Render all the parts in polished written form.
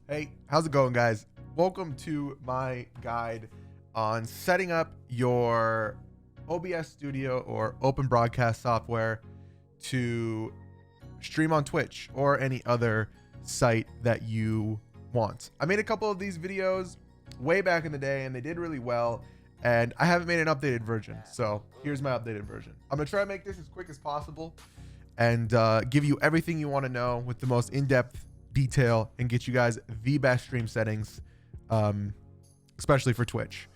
Hey, how's it going, guys? Welcome to my guide on setting up your OBS Studio or open broadcast software to stream on Twitch or any other site that you want. I made a couple of these videos way back in the day and they did really well, and I haven't made an updated version. So here's my updated version. I'm gonna try to make this as quick as possible and give you everything you want to know with the most in-depth detail and get you guys the best stream settings, especially for Twitch.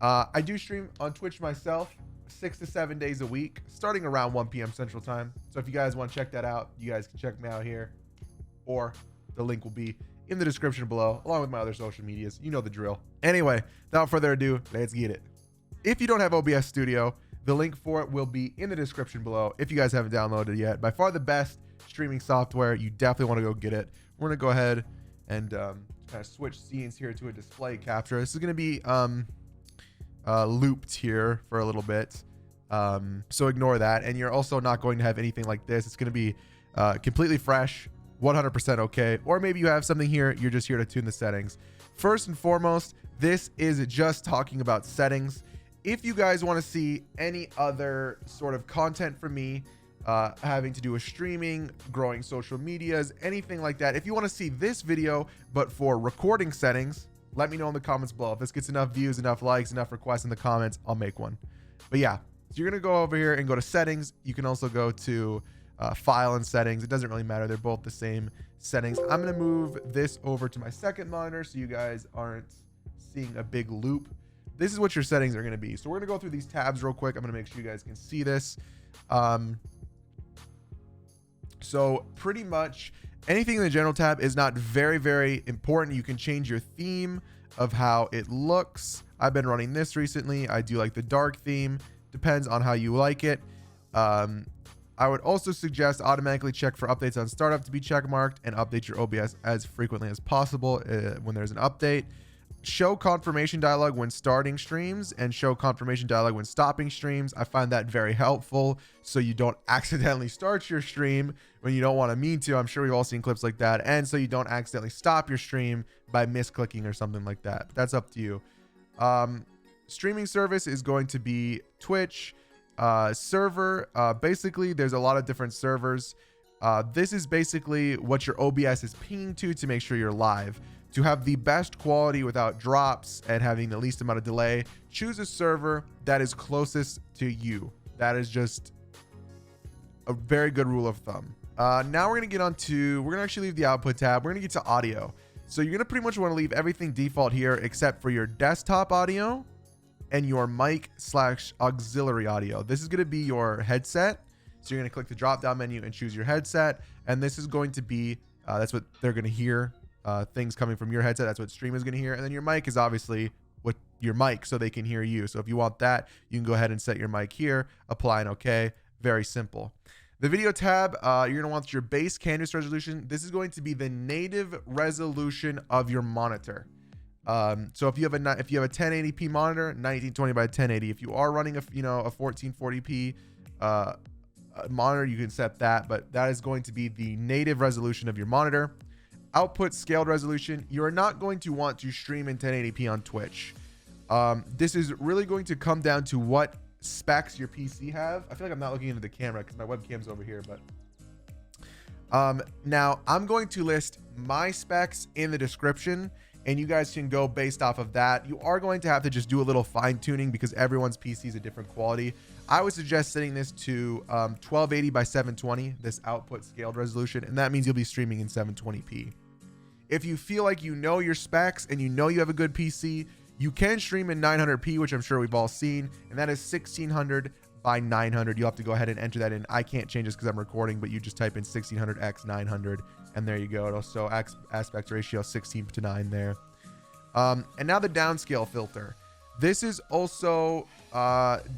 I do stream on Twitch myself 6 to 7 days a week, starting around 1 p.m. Central Time. So if you guys want to check that out, you guys can check me out here, or the link will be in the description below, along with my other social medias. You know the drill. Anyway, without further ado, let's get it. If you don't have OBS Studio, the link for it will be in the description below if you guys haven't downloaded it yet. By far the best streaming software. You definitely want to go get it. We're going to go ahead and kind of switch scenes here to a display capture. This is going to be looped here for a little bit. So ignore that. And you're also not going to have anything like this. It's going to be completely fresh, 100% okay. Or maybe you have something here. You're just here to tune the settings. First and foremost, this is just talking about settings. If you guys want to see any other sort of content from me, having to do with streaming, growing social medias, anything like that, if you want to see this video but for recording settings, let me know in the comments below. If this gets enough views, enough likes, enough requests in the comments, I'll make one. But yeah, so you're gonna go over here and go to settings. You can also go to file and settings. It doesn't really matter, they're both the same settings. I'm gonna move this over to my second monitor so you guys aren't seeing a big loop. This is what your settings are going to be. So we're going to go through these tabs real quick. I'm going to make sure you guys can see this. So pretty much anything in the general tab is not very, very important. You can change your theme of how it looks. I've been running this recently. I do like the dark theme. Depends on how you like it. I would also suggest automatically check for updates on startup to be check marked, and update your OBS as frequently as possible when there's an update. Show confirmation dialog when starting streams and show confirmation dialog when stopping streams. I find that very helpful so you don't accidentally start your stream when you don't want to mean to. I'm sure we've all seen clips like that. And so you don't accidentally stop your stream by misclicking or something like that. That's up to you. Streaming service is going to be Twitch. Server, basically there's a lot of different servers. This is basically what your OBS is pinging to make sure you're live. To have the best quality without drops and having the least amount of delay, choose a server that is closest to you. That is just a very good rule of thumb. Now we're going to get we're going to actually leave the output tab. We're going to get to audio. So you're going to pretty much want to leave everything default here except for your desktop audio and your mic / auxiliary audio. This is going to be your headset. So you're going to click the drop down menu and choose your headset. And this is going to be, that's what they're going to hear. Things coming from your headset, that's what stream is going to hear. And then your mic is obviously what your mic, so they can hear you. So if you want that, you can go ahead and set your mic here, apply and okay. Very simple. The video tab, you're going to want your base canvas resolution. This is going to be the native resolution of your monitor. So if you have a 1080p monitor, 1920 by 1080. If you are running a 1440p monitor, you can set that, but that is going to be the native resolution of your monitor. Output scaled resolution, you are not going to want to stream in 1080p on Twitch. This is really going to come down to what specs your PC have. I feel like I'm not looking into the camera because my webcam's over here, but now I'm going to list my specs in the description and you guys can go based off of that. You are going to have to just do a little fine tuning because everyone's PC is a different quality. I would suggest setting this to 1280 by 720, this output scaled resolution, and that means you'll be streaming in 720p. If you feel like you know your specs and you know you have a good PC, you can stream in 900p, which I'm sure we've all seen, and that is 1600 by 900. You'll have to go ahead and enter that in. I can't change this because I'm recording, but you just type in 1600 x 900, and there you go. It'll show aspect ratio 16:9 there. And now the downscale filter. This is also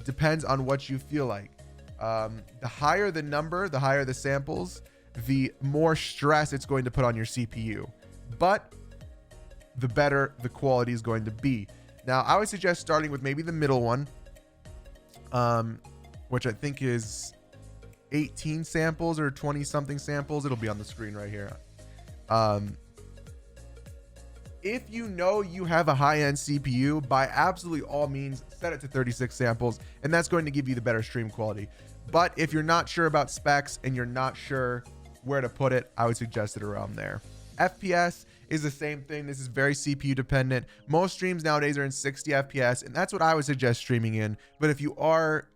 depends on what you feel like. The higher the number, the higher the samples, the more stress it's going to put on your CPU, but the better the quality is going to be. Now, I would suggest starting with maybe the middle one, which I think is 18 samples or 20 something samples. It'll be on the screen right here. If you know you have a high-end CPU, by absolutely all means, set it to 36 samples, and that's going to give you the better stream quality. But if you're not sure about specs and you're not sure where to put it, I would suggest it around there. FPS is the same thing. This is very CPU dependent. Most streams nowadays are in 60 FPS, and that's what I would suggest streaming in. But if you are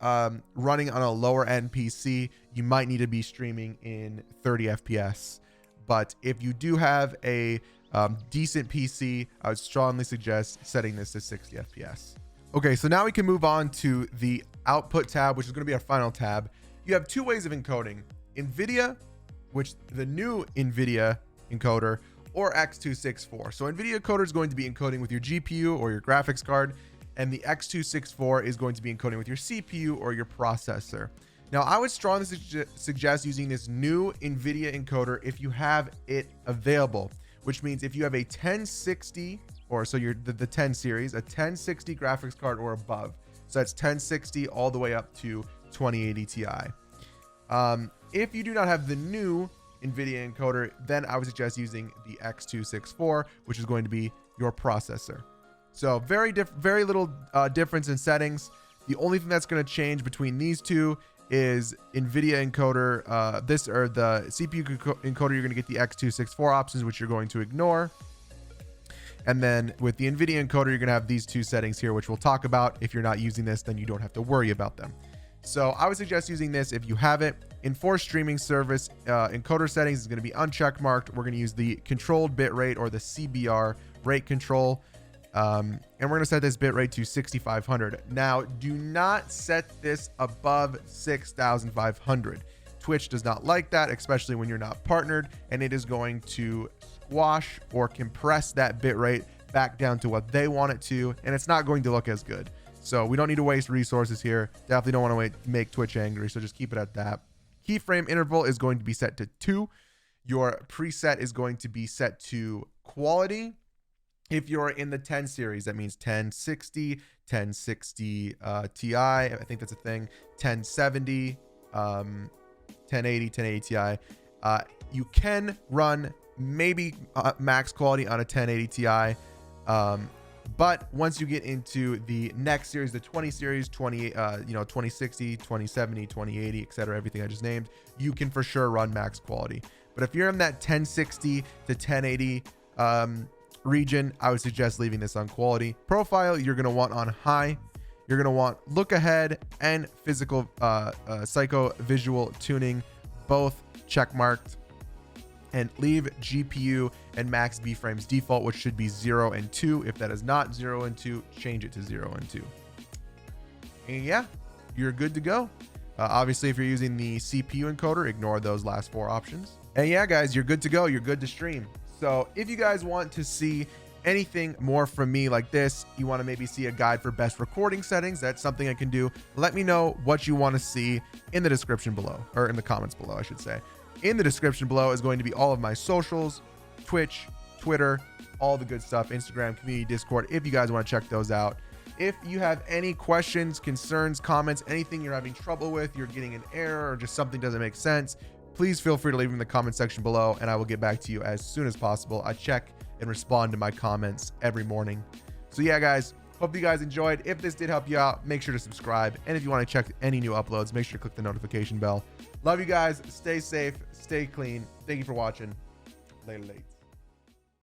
running on a lower end PC, you might need to be streaming in 30 FPS. But if you do have a decent PC, I would strongly suggest setting this to 60 FPS. Okay, so now we can move on to the output tab, which is going to be our final tab. You have two ways of encoding: Nvidia, which the new Nvidia encoder, or X264. So Nvidia encoder is going to be encoding with your GPU or your graphics card, and the X264 is going to be encoding with your CPU or your processor. Now, I would strongly suggest using this new Nvidia encoder if you have it available, which means if you have a 1060, or so you're the 10 series, a 1060 graphics card or above. So that's 1060 all the way up to 2080 Ti. If you do not have the new Nvidia encoder, then I would suggest using the X264, which is going to be your processor. So very little difference in settings. The only thing that's going to change between these two is Nvidia encoder, the CPU encoder, you're going to get the X264 options, which you're going to ignore. And then with the Nvidia encoder, you're going to have these two settings here, which we'll talk about. If you're not using this, then you don't have to worry about them. So I would suggest using this if you have it. Enforced streaming service encoder settings is going to be uncheck marked. We're going to use the controlled bit rate, or the CBR rate control. And we're going to set this bit rate to 6500. Now, do not set this above 6500. Twitch does not like that, especially when you're not partnered, and it is going to squash or compress that bit rate back down to what they want it to, and it's not going to look as good. So we don't need to waste resources here. Definitely don't want to make Twitch angry, so just keep it at that. Keyframe interval is going to be set to 2. Your preset is going to be set to quality. If you're in the 10 series, that means 1060, 1060 Ti, I think that's a thing, 1070, 1080, 1080 Ti. You can run maybe max quality on a 1080 Ti, but once you get into the next series, the 20 series, 2060, 2070, 2080, etc., everything I just named, you can for sure run max quality. But if you're in that 1060 to 1080 region, I would suggest leaving this on quality. Profile, you're going to want on high. You're going to want look ahead and physical psycho visual tuning, both check marked. And leave GPU and max B frames default, which should be 0 and 2. If that is not 0 and 2, change it to 0 and 2. And yeah, you're good to go. Obviously, if you're using the CPU encoder, ignore those last 4 options. And yeah, guys, you're good to go. You're good to stream. So if you guys want to see anything more from me like this, you want to maybe see a guide for best recording settings, that's something I can do. Let me know what you want to see in the description below, or in the comments below, I should say. In the description below is going to be all of my socials, Twitch, Twitter, all the good stuff, Instagram, community, Discord, if you guys want to check those out. If you have any questions, concerns, comments, anything you're having trouble with, you're getting an error, or just something doesn't make sense, please feel free to leave them in the comment section below, and I will get back to you as soon as possible. I check and respond to my comments every morning. So yeah, guys, hope you guys enjoyed. If this did help you out, make sure to subscribe. And if you want to check any new uploads, make sure to click the notification bell. Love you guys. Stay safe. Stay clean. Thank you for watching. Later.